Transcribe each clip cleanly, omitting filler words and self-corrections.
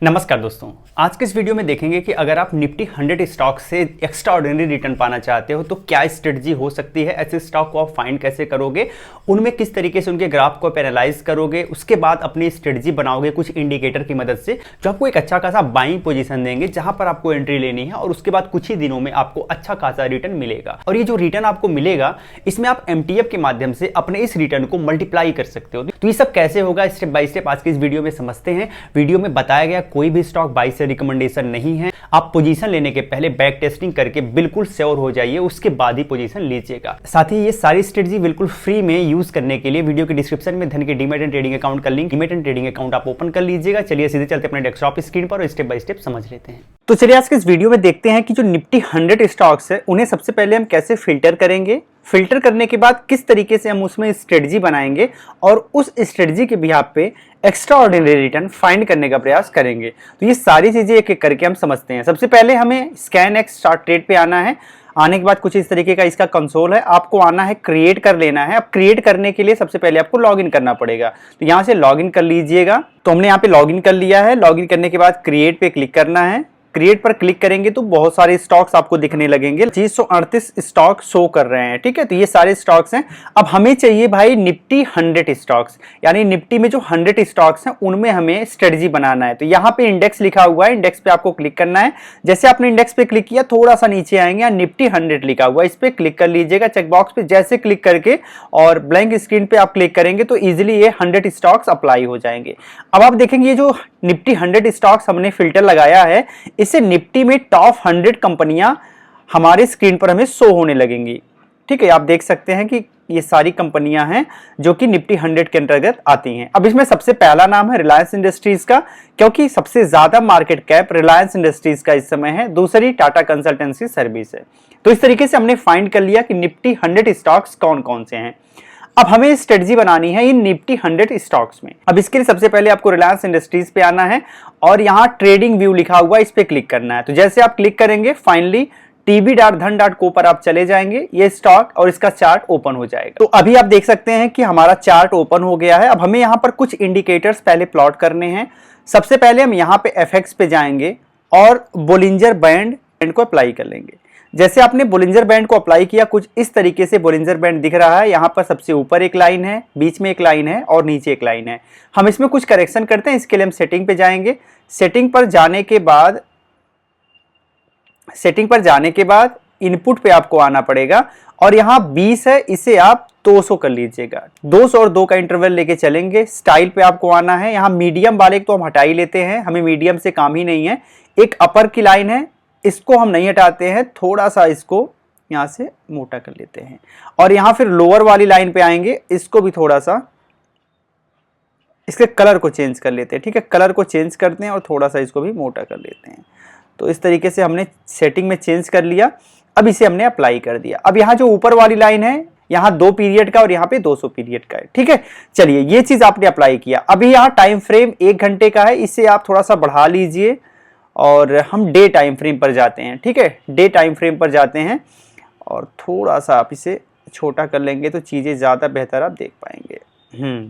नमस्कार दोस्तों, आज के इस वीडियो में देखेंगे कि अगर आप निफ्टी 100 स्टॉक से एक्स्ट्रा ऑर्डिनरी रिटर्न पाना चाहते हो तो क्या स्ट्रेटजी हो सकती है, ऐसे स्टॉक को आप फाइंड कैसे करोगे, उनमें किस तरीके से उनके ग्राफ को एनालाइज करोगे, उसके बाद अपनी स्ट्रेटजी बनाओगे कुछ इंडिकेटर की मदद से जो आपको एक अच्छा खासा बाइंग पोजीशन देंगे जहां पर आपको एंट्री लेनी है और उसके बाद कुछ ही दिनों में आपको अच्छा खासा रिटर्न मिलेगा। और ये जो रिटर्न आपको मिलेगा इसमें आप MTF के माध्यम से अपने इस रिटर्न को मल्टीप्लाई कर सकते हो। तो ये सब कैसे होगा स्टेप बाय स्टेप आज के इस वीडियो में समझते हैं। वीडियो में बताया गया कोई भी स्टॉक बाई से रिकमेंडेशन नहीं है। आप पोजीशन लेने के पहले बैक टेस्टिंग करके बिल्कुल श्योर हो जाइए, उसके बाद ही पोजीशन लीजिएगा। साथ ही ये सारी स्ट्रेटजी बिल्कुल फ्री में यूज करने के लिए वीडियो के डिस्क्रिप्शन में धन के डीमैट एंड ट्रेडिंग अकाउंट का link, demat and trading account आप ओपन कर लीजिएगा। चलिए सीधे चलते अपने डेस्कटॉप स्क्रीन पर और स्टेप बाय स्टेप समझ लेते हैं। तो चलिए आज के इस वीडियो में देखते हैं कि जो निफ्टी 100 स्टॉक्स है उन्हें सबसे पहले हम कैसे फिल्टर करेंगे, फिल्टर करने के बाद किस तरीके से हम उसमें स्ट्रेटजी बनाएंगे और उस स्ट्रेटजी के बिहाफ पे एक्स्ट्रा ऑर्डिनरी रिटर्न फाइंड करने का प्रयास करेंगे। तो ये सारी चीजें एक एक करके हम समझते हैं। सबसे पहले हमें ScanX चार्ट ट्रेड पे आना है। आने के बाद कुछ इस तरीके का इसका कंसोल है, आपको आना है, क्रिएट कर लेना है। अब क्रिएट करने के लिए सबसे पहले आपको लॉगिन करना पड़ेगा, तो यहाँ से लॉगिन कर लीजिएगा। तो हमने यहाँ पे लॉगिन कर लिया है। लॉगिन करने के बाद क्रिएट पे क्लिक करना है। क्रिएट पर क्लिक करेंगे तो बहुत सारे स्टॉक्स आपको दिखने लगेंगे। 338 स्टॉक शो कर रहे हैं, ठीक है। तो ये सारे स्टॉक्स हैं। अब हमें चाहिए भाई निफ्टी 100 स्टॉक्स, यानी निफ्टी में जो 100 स्टॉक्स हैं उनमें हमें स्ट्रेटजी बनाना है। तो यहाँ पे इंडेक्स लिखा हुआ है, इंडेक्स पे आपको क्लिक करना है। जैसे आपने इंडेक्स पे क्लिक किया थोड़ा सा नीचे आएंगे, यहाँ निफ्टी 100 लिखा हुआ है, इस पे क्लिक कर लीजिएगा चेकबॉक्स पे। जैसे क्लिक करके और ब्लैंक स्क्रीन पे आप क्लिक करेंगे तो इजिली ये 100 स्टॉक्स अप्लाई हो जाएंगे। अब आप देखेंगे ये जो निफ्टी 100 स्टॉक्स हमने फिल्टर लगाया है, इससे निफ्टी में टॉप 100 कंपनियां हमारे स्क्रीन पर हमें शो होने लगेंगी, ठीक है। आप देख सकते हैं कि ये सारी कंपनियां हैं जो कि निफ्टी 100 के अंतर्गत आती हैं। अब इसमें सबसे पहला नाम है रिलायंस इंडस्ट्रीज का, क्योंकि सबसे ज्यादा मार्केट कैप रिलायंस इंडस्ट्रीज का इस समय है। दूसरी टाटा कंसल्टेंसी सर्विस है। तो इस तरीके से हमने फाइंड कर लिया कि निफ्टी 100 स्टॉक्स कौन कौन से हैं। अब हमें स्ट्रेटजी बनानी है इन निफ्टी 100 स्टॉक्स में। अब इसके लिए सबसे पहले आपको रिलायंस इंडस्ट्रीज पे आना है और यहाँ ट्रेडिंग व्यू लिखा हुआ है, इस पे क्लिक करना है। तो जैसे आप क्लिक करेंगे फाइनली tb.dhan.co पर आप चले जाएंगे, ये स्टॉक और इसका चार्ट ओपन हो जाएगा। तो अभी आप देख सकते हैं कि हमारा चार्ट ओपन हो गया है। अब हमें यहाँ पर कुछ इंडिकेटर्स पहले प्लॉट करने हैं। सबसे पहले हम यहाँ पे FX पे जाएंगे और बोलिंजर बैंड को अप्लाई कर लेंगे। जैसे आपने बोलिंजर बैंड को अप्लाई किया, कुछ इस तरीके से बोलिंजर बैंड दिख रहा है। यहाँ पर सबसे ऊपर एक लाइन है, बीच में एक लाइन है और नीचे एक लाइन है। हम इसमें कुछ करेक्शन करते हैं, इसके लिए हम सेटिंग पे जाएंगे। सेटिंग पर जाने के बाद इनपुट पे आपको आना पड़ेगा और यहाँ 20 है, इसे आप 200 कर लीजिएगा। 200 और 2 का इंटरवल लेके चलेंगे। स्टाइल पे आपको आना है। यहाँ मीडियम वाले तो हम हटा ही लेते हैं, हमें मीडियम से काम ही नहीं है। एक अपर की लाइन है, इसको हम नहीं हटाते हैं, थोड़ा सा इसको यहाँ से मोटा कर लेते हैं। और यहाँ फिर लोअर वाली लाइन पे आएंगे, इसको भी थोड़ा सा इसके कलर को चेंज कर लेते हैं, ठीक है। कलर को चेंज करते हैं और थोड़ा सा इसको भी मोटा कर लेते हैं। तो इस तरीके से हमने सेटिंग में चेंज कर लिया। अब इसे हमने अप्लाई कर दिया। अब यहाँ जो ऊपर वाली लाइन है, यहाँ 2 पीरियड का और यहाँ पे 200 पीरियड का है, ठीक है। चलिए ये चीज आपने अप्लाई किया। अभी यहाँ टाइम फ्रेम 1 घंटे का है, इसे आप थोड़ा सा बढ़ा लीजिए और हम डे टाइम फ्रेम पर जाते हैं, ठीक है। डे टाइम फ्रेम पर जाते हैं और थोड़ा सा आप इसे छोटा कर लेंगे तो चीजें ज्यादा बेहतर आप देख पाएंगे।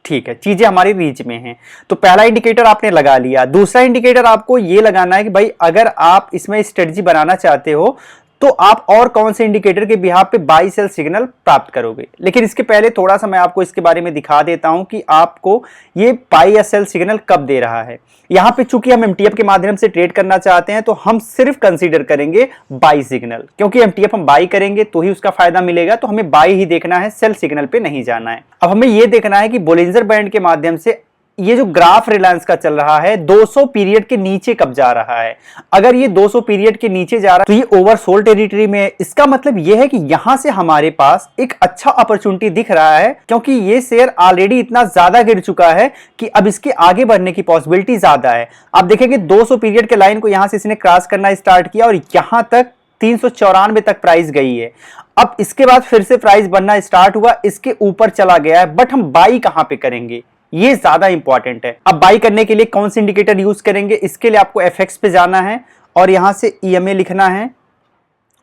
ठीक है, चीजें हमारी रीच में हैं। तो पहला इंडिकेटर आपने लगा लिया। दूसरा इंडिकेटर आपको ये लगाना है कि भाई अगर आप इसमें स्ट्रेटजी बनाना चाहते हो तो आप और कौन से इंडिकेटर के बिहाफ पे बाई सेल सिग्नल प्राप्त करोगे। लेकिन इसके पहले थोड़ा सा मैं आपको इसके बारे में दिखा देता हूं कि आपको ये बाई या सेल सिग्नल कब दे रहा है। यहाँ पे चूंकि हम MTF के माध्यम से ट्रेड करना चाहते हैं तो हम सिर्फ कंसीडर करेंगे बाई सिग्नल, क्योंकि MTF हम बाई करेंगे तो ही उसका फायदा मिलेगा। तो हमें बाई ही देखना है, सेल सिग्नल पे नहीं जाना है। अब हमें ये देखना है कि बोलिंजर बैंड के माध्यम से ये जो ग्राफ रिलायंस का चल रहा है 200 पीरियड के नीचे कब जा रहा है। अगर ये 200 पीरियड के नीचे जा रहा है तो ये ओवरसोल्ड टेरिटरी में है। इसका मतलब ये है कि यहां से हमारे पास एक अच्छा अपॉर्चुनिटी दिख रहा है, क्योंकि ये शेयर ऑलरेडी इतना ज्यादा गिर चुका है कि अब इसके आगे बढ़ने की पॉसिबिलिटी ज्यादा है। आप देखेंगे 200 पीरियड के लाइन को यहां से इसने क्रॉस करना स्टार्ट किया और यहां तक 394 तक प्राइस गई है। अब इसके बाद फिर से प्राइस बनना स्टार्ट हुआ, इसके ऊपर चला गया है। बट हम बाई कहां पे करेंगे, ये ज्यादा इंपॉर्टेंट है। अब बाई करने के लिए कौन से इंडिकेटर यूज करेंगे, इसके लिए आपको FX पे जाना है और यहां से EMA लिखना है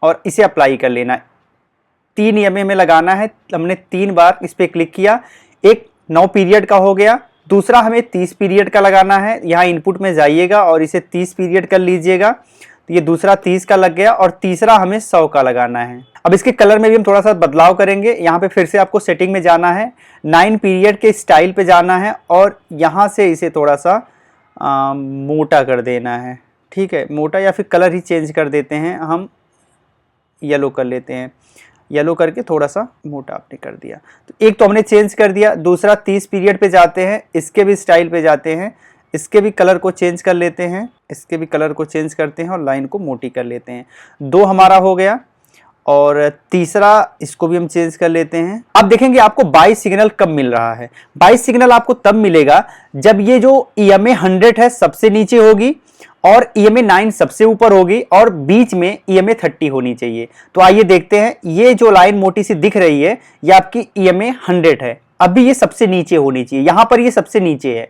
और इसे अप्लाई कर लेना है। 3 EMA में लगाना है। हमने 3 बार इस पे क्लिक किया। एक 9 पीरियड का हो गया, दूसरा हमें 30 पीरियड का लगाना है। यहाँ इनपुट में जाइएगा और इसे 30 पीरियड कर लीजिएगा, तो ये दूसरा 30 का लग गया और तीसरा हमें 100 का लगाना है। अब इसके कलर में भी हम थोड़ा सा बदलाव करेंगे। यहाँ पे फिर से आपको सेटिंग में जाना है, 9 पीरियड के स्टाइल पे जाना है और यहाँ से इसे थोड़ा सा मोटा कर देना है। ठीक है, मोटा या फिर कलर ही चेंज कर देते हैं, हम येलो कर लेते हैं। येलो करके थोड़ा सा मोटा आपने कर दिया, तो एक तो हमने चेंज कर दिया। दूसरा 30 पीरियड पे जाते हैं, इसके भी स्टाइल पे जाते हैं, इसके भी कलर को चेंज कर लेते हैं, इसके भी कलर को चेंज करते हैं और लाइन को मोटी कर लेते हैं। 2 हमारा हो गया और तीसरा इसको भी हम चेंज कर लेते हैं। अब देखेंगे आपको बाई सिग्नल कब मिल रहा है। बाई सिग्नल आपको तब मिलेगा जब ये जो EMA 100 है सबसे नीचे होगी और EMA 9 सबसे ऊपर होगी और बीच में EMA 30 होनी चाहिए। तो आइए देखते हैं, ये जो लाइन मोटी सी दिख रही है ये आपकी EMA 100 है। अभी ये सबसे नीचे होनी चाहिए, यहां पर ये सबसे नीचे है।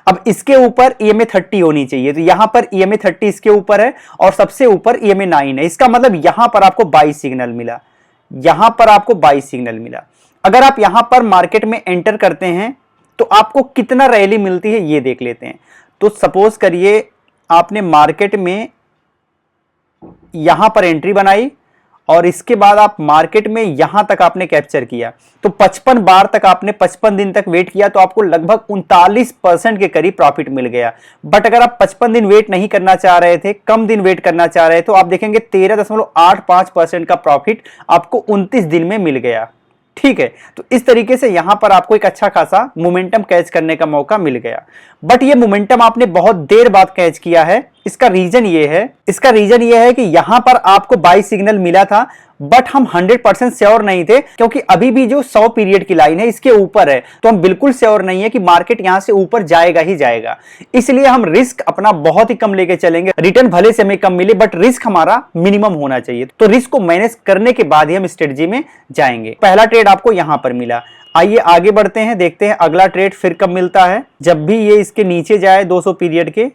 अब इसके ऊपर EMA 30 होनी चाहिए, तो यहां पर EMA 30 इसके ऊपर है और सबसे ऊपर EMA 9 है। इसका मतलब यहां पर आपको बाई सिग्नल मिला, यहां पर आपको बाई सिग्नल मिला। अगर आप यहां पर मार्केट में एंटर करते हैं तो आपको कितना रैली मिलती है ये देख लेते हैं। तो सपोज करिए आपने मार्केट में यहां पर एंट्री बनाई और इसके बाद आप मार्केट में यहां तक आपने कैप्चर किया, तो 55 बार तक आपने 55 दिन तक वेट किया, तो आपको लगभग 39% के करीब प्रॉफिट मिल गया। बट अगर आप 55 दिन वेट नहीं करना चाह रहे थे, कम दिन वेट करना चाह रहे थे, तो आप देखेंगे 13.85% का प्रॉफिट आपको 29 दिन में मिल गया। ठीक है, तो इस तरीके से यहां पर आपको एक अच्छा खासा मोमेंटम कैच करने का मौका मिल गया। बट ये मोमेंटम आपने बहुत देर बाद कैच किया है। इसका रीजन ये है कि यहां पर आपको बाई सिग्नल मिला था, बट हम 100% श्योर नहीं थे, क्योंकि अभी भी जो 100 पीरियड की लाइन है इसके ऊपर है, तो हम बिल्कुल श्योर नहीं है कि मार्केट यहां से ऊपर जाएगा ही जाएगा। इसलिए हम रिस्क अपना बहुत ही कम लेके चलेंगे। रिटर्न भले से हमें कम मिले, बट रिस्क हमारा मिनिमम होना चाहिए। तो रिस्क को मैनेज करने के बाद ही हम स्ट्रेटजी में जाएंगे। पहला ट्रेड आपको यहां पर मिला। आइए आगे बढ़ते हैं, देखते हैं अगला ट्रेड फिर कब मिलता है। जब भी ये इसके नीचे जाए 200 पीरियड के,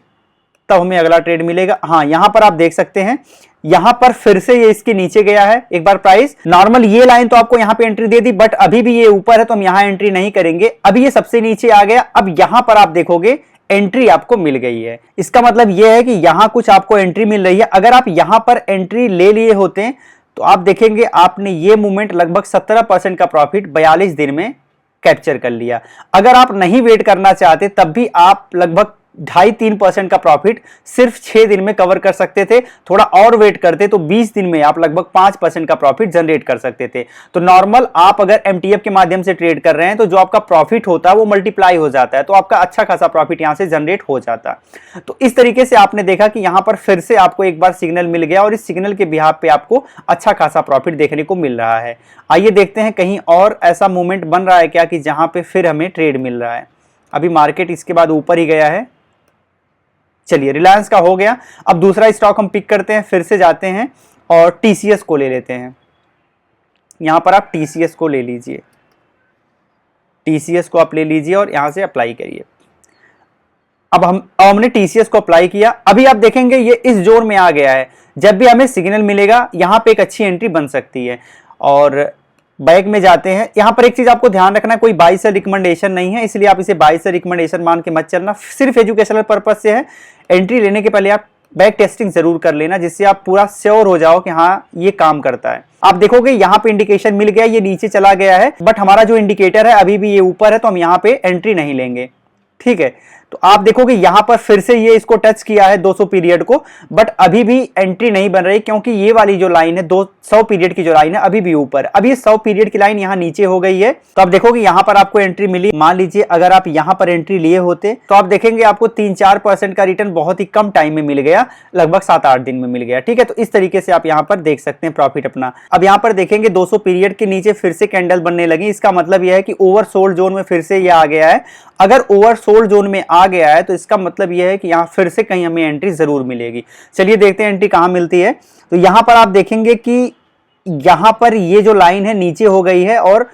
तब हमें अगला ट्रेड मिलेगा। हाँ, यहां पर आप देख सकते हैं, यहां पर फिर से ये इसके नीचे गया है एक बार प्राइस। नॉर्मल ये लाइन तो आपको यहां पे एंट्री दे दी, बट अभी भी ये ऊपर है तो हम यहां एंट्री नहीं करेंगे। अभी ये सबसे नीचे आ गया। अब यहां पर आप देखोगे एंट्री आपको मिल गई है। इसका मतलब यह है कि यहां कुछ आपको एंट्री मिल रही है। अगर आप यहां पर एंट्री ले लिए होते हैं तो आप देखेंगे आपने ये मूवमेंट लगभग 17% का प्रॉफिट 42 दिन में कैप्चर कर लिया। अगर आप नहीं वेट करना चाहते तब भी आप लगभग 2.5-3% का प्रॉफिट सिर्फ 6 दिन में कवर कर सकते थे। थोड़ा और वेट करते तो 20 दिन में आप लगभग 5% का प्रॉफिट जनरेट कर सकते थे। तो नॉर्मल आप अगर MTF के माध्यम से ट्रेड कर रहे हैं तो जो आपका प्रॉफिट होता है वो मल्टीप्लाई हो जाता है, तो आपका अच्छा खासा प्रॉफिट यहां से जनरेट हो जाता। तो इस तरीके से आपने देखा कि यहां पर फिर से आपको एक बार सिग्नल मिल गया और इस सिग्नल के बिहाफ पे आपको अच्छा खासा प्रॉफिट देखने को मिल रहा है। आइए देखते हैं कहीं और ऐसा मूवमेंट बन रहा है क्या कि जहां पे फिर हमें ट्रेड मिल रहा है। अभी मार्केट इसके बाद ऊपर ही गया है। चलिए, रिलायंस का हो गया। अब दूसरा स्टॉक हम पिक करते हैं, फिर से जाते हैं और TCS को ले लेते हैं। यहां पर आप TCS को ले लीजिए, TCS को आप ले लीजिए और यहां से अप्लाई करिए। अब हमने TCS को अप्लाई किया। अभी आप देखेंगे ये इस जोन में आ गया है। जब भी हमें सिग्नल मिलेगा यहां पे एक अच्छी एंट्री बन सकती है। और बैक में जाते हैं। यहां पर एक चीज आपको ध्यान रखना है, कोई बाई से रिकमेंडेशन नहीं है, इसलिए आप इसे बाई से रिकमेंडेशन मान के मत चलना, सिर्फ एजुकेशनल पर्पज से है। एंट्री लेने के पहले आप बैक टेस्टिंग जरूर कर लेना, जिससे आप पूरा श्योर हो जाओ कि हाँ ये काम करता है। आप देखोगे यहाँ पे इंडिकेशन मिल गया, ये नीचे चला गया है, बट हमारा जो इंडिकेटर है अभी भी ये ऊपर है, तो हम यहाँ पे एंट्री नहीं लेंगे। ठीक है, तो आप देखोगे यहां पर फिर से ये इसको टच किया है 200 पीरियड को, बट अभी भी एंट्री नहीं बन रही, क्योंकि ये वाली जो लाइन है 200 पीरियड की जो लाइन है अभी भी ऊपर। अभी ये 100 पीरियड की लाइन यहां नीचे हो गई है, तो आप देखोगे यहां पर आपको एंट्री मिली। मान लीजिए अगर आप यहां पर एंट्री लिए होते तो आप देखेंगे आपको 3-4% का रिटर्न बहुत ही कम टाइम में मिल गया, लगभग 7-8 दिन में मिल गया। ठीक है, तो इस तरीके से आप यहां पर देख सकते हैं प्रॉफिट अपना। अब यहां पर देखेंगे 200 पीरियड के नीचे फिर से कैंडल बनने लगी, इसका मतलब यह है कि ओवरसोल्ड जोन में फिर से ये आ गया है। अगर ओवरसोल्ड जोन में आ गया है तो इसका मतलब यह है कि यहां फिर से कहीं हमें एंट्री जरूर मिलेगी। चलिए देखते हैं एंट्री कहां मिलती है। तो यहां पर आप देखेंगे कि यहां पर ये जो लाइन है नीचे हो गई है और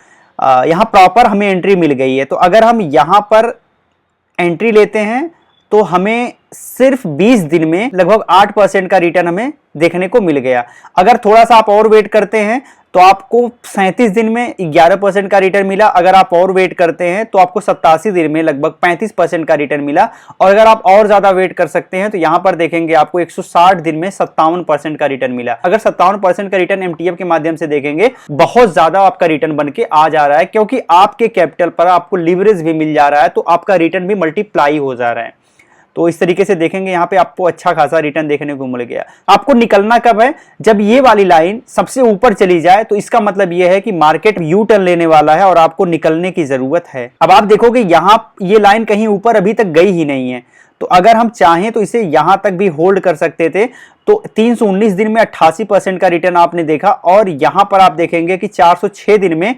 यहां प्रॉपर हमें एंट्री मिल गई है। तो अगर हम यहां पर एंट्री लेते हैं तो हमें सिर्फ 20 दिन में लगभग 8% का रिटर्न हमें देखने को मिल गया। अगर थोड़ा सा आप और वेट करते हैं तो आपको 37 दिन में 11% का रिटर्न मिला। अगर आप और वेट करते हैं तो आपको 87 दिन में लगभग 35% का रिटर्न मिला। और अगर आप और ज्यादा वेट कर सकते हैं तो यहां पर देखेंगे आपको 160 दिन में 57% का रिटर्न मिला। अगर 57% का रिटर्न एमटीएफ के माध्यम से देखेंगे, बहुत ज्यादा आपका रिटर्न बन के आ जा रहा है, क्योंकि आपके कैपिटल पर आपको लीवरेज भी मिल जा रहा है, तो आपका रिटर्न भी मल्टीप्लाई हो जा रहा है। तो इस तरीके से देखेंगे यहाँ पे आपको अच्छा खासा रिटर्न देखने को मिल गया। आपको निकलना कब है? जब ये वाली लाइन सबसे ऊपर चली जाए, तो इसका मतलब ये है कि मार्केट यू टर्न लेने वाला है और आपको निकलने की जरूरत है। अब आप देखोगे यहाँ ये लाइन कहीं ऊपर अभी तक गई ही नहीं है, तो अगर हम चाहें तो इसे यहां तक भी होल्ड कर सकते थे। तो 319 दिन में 88% का रिटर्न आपने देखा, और यहां पर आप देखेंगे कि 406 दिन में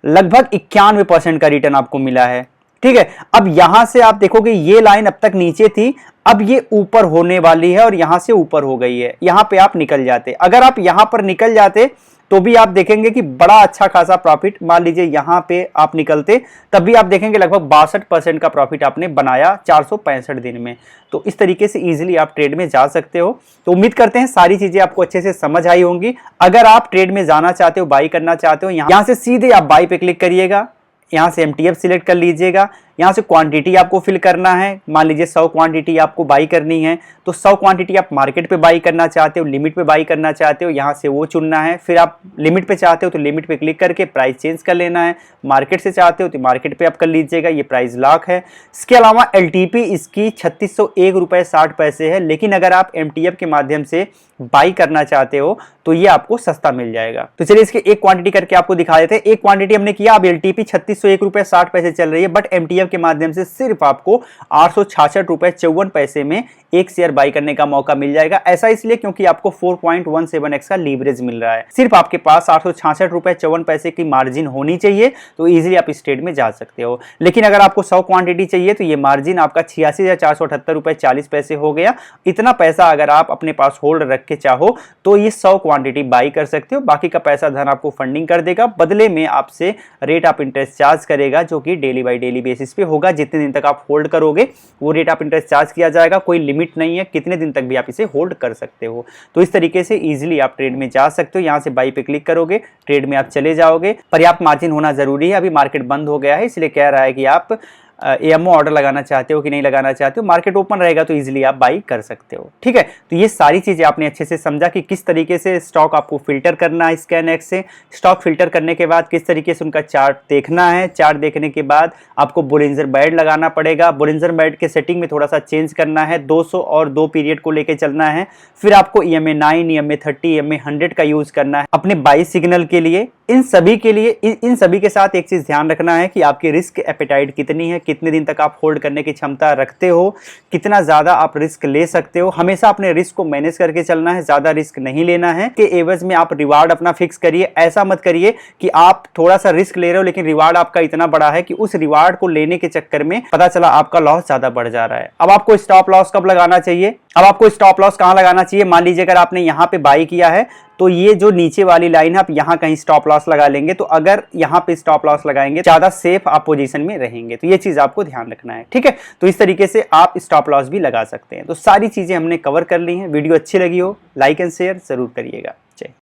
लगभग 91% का रिटर्न आपको मिला है। ठीक है, अब यहां से आप देखोगे ये लाइन अब तक नीचे थी, अब ये ऊपर होने वाली है और यहां से ऊपर हो गई है। यहां पे आप निकल जाते, अगर आप यहां पर निकल जाते तो भी आप देखेंगे कि बड़ा अच्छा खासा प्रॉफिट, मान लीजिए यहां पे आप निकलते, तब भी आप देखेंगे लगभग 62% का प्रॉफिट आपने बनाया 465 दिन में। तो इस तरीके से इजीली आप ट्रेड में जा सकते हो। तो उम्मीद करते हैं सारी चीजें आपको अच्छे से समझ आई होंगी। अगर आप ट्रेड में जाना चाहते हो, बाई करना चाहते हो, यहां से सीधे आप बाई पे क्लिक करिएगा, यहां से एमटीएफ सिलेक्ट कर लीजिएगा, यहां से क्वांटिटी आपको फिल करना है। मान लीजिए 100 क्वांटिटी आपको बाई करनी है, तो 100 क्वांटिटी आप मार्केट पे बाई करना चाहते हो, लिमिट पे बाई करना चाहते हो, यहां से वो चुनना है। फिर आप लिमिट पे चाहते हो तो लिमिट पे क्लिक करके प्राइस चेंज कर लेना है। मार्केट से चाहते हो तो मार्केट पे आप कर लीजिएगा, ये प्राइस लॉक है। इसके अलावा एलटीपी इसकी 3601 रुपए 60 पैसे है, लेकिन अगर आप एमटीएफ के माध्यम से बाई करना चाहते हो तो ये आपको सस्ता मिल जाएगा। तो चलिए इसके एक क्वांटिटी करके आपको दिखा देते हैं। एक क्वांटिटी हमने किया, अब एलटीपी 3601 रुपए 60 पैसे चल रही है, बट एमटीएफ के माध्यम से सिर्फ आपको 866 रुपए 54 पैसे में एक शेयर बाई करने का मौका मिल जाएगा। ऐसा इसलिए क्योंकि आपको 4.17x का लीवरेज मिल रहा है। सिर्फ आपके पास 866 रुपए 54 पैसे की मार्जिन होनी चाहिए, तो इजीली आप इस ट्रेड में जा सकते हो। लेकिन अगर आपको 100 क्वांटिटी चाहिए तो ये मार्जिन आपका 86,478 रुपए 40 पैसे हो गया। इतना पैसा अगर आप अपने पास होल्ड रख के चाहो तो ये 100 क्वांटिटी बाई कर सकते हो। बाकी का पैसा धन आपको फंडिंग कर देगा, बदले में आपसे रेट ऑफ इंटरेस्ट चार्ज करेगा, जो कि डेली बाई डेली बेसिस पे होगा। जितने दिन तक आप होल्ड करोगे वो रेट ऑफ इंटरेस्ट चार्ज किया जाएगा। कोई लिमिट नहीं है, कितने दिन तक भी आप इसे होल्ड कर सकते हो। तो इस तरीके से इजीली आप ट्रेड में जा सकते हो। यहां से बाई पे क्लिक करोगे, ट्रेड में आप चले जाओगे। पर्याप्त मार्जिन होना जरूरी है। अभी मार्केट बंद हो गया है, इसलिए कह रहा है कि आप एएमओ ऑर्डर लगाना चाहते हो कि नहीं लगाना चाहते हो। मार्केट ओपन रहेगा तो इजीली आप बाई कर सकते हो। ठीक है, तो ये सारी चीजें आपने अच्छे से समझा कि किस तरीके से स्टॉक आपको फिल्टर करना है स्कैनएक्स से। स्टॉक फिल्टर करने के बाद किस तरीके से उनका चार्ट देखना है। चार्ट देखने के बाद आपको बोलिंजर बैंड लगाना पड़ेगा। बोलिंजर बैंड के सेटिंग में थोड़ा सा चेंज करना है, 200 और 2 पीरियड को लेके चलना है। फिर आपको EMA 9, EMA 30, EMA 100 का यूज करना है अपने बाई सिग्नल के लिए। इन सभी के लिए इन सभी के साथ एक चीज ध्यान रखना है कि आपकी रिस्क एपेटाइट कितनी है, कितने दिन तक आप होल्ड करने की क्षमता रखते हो, कितना ज्यादा आप रिस्क ले सकते हो। हमेशा अपने रिस्क को मैनेज करके चलना है, ज्यादा रिस्क नहीं लेना है। के एवज में आप रिवार्ड अपना फिक्स करिए। ऐसा मत करिए कि आप थोड़ा सा रिस्क ले रहे हो लेकिन रिवार्ड आपका इतना बड़ा है कि उस रिवार्ड को लेने के चक्कर में पता चला आपका लॉस ज्यादा बढ़ जा रहा है। अब आपको स्टॉप लॉस कब लगाना चाहिए? अब आपको स्टॉप लॉस कहां लगाना चाहिए? मान लीजिए अगर आपने यहां पे बाई किया है तो ये जो नीचे वाली लाइन है आप यहां कहीं स्टॉप लॉस लगा लेंगे। तो अगर यहां पे स्टॉप लॉस लगाएंगे ज्यादा सेफ आप पोजीशन में रहेंगे। तो ये चीज आपको ध्यान रखना है। ठीक है, तो इस तरीके से आप स्टॉप लॉस भी लगा सकते हैं। तो सारी चीजें हमने कवर कर ली हैं। वीडियो अच्छी लगी हो लाइक एंड शेयर जरूर करिएगा।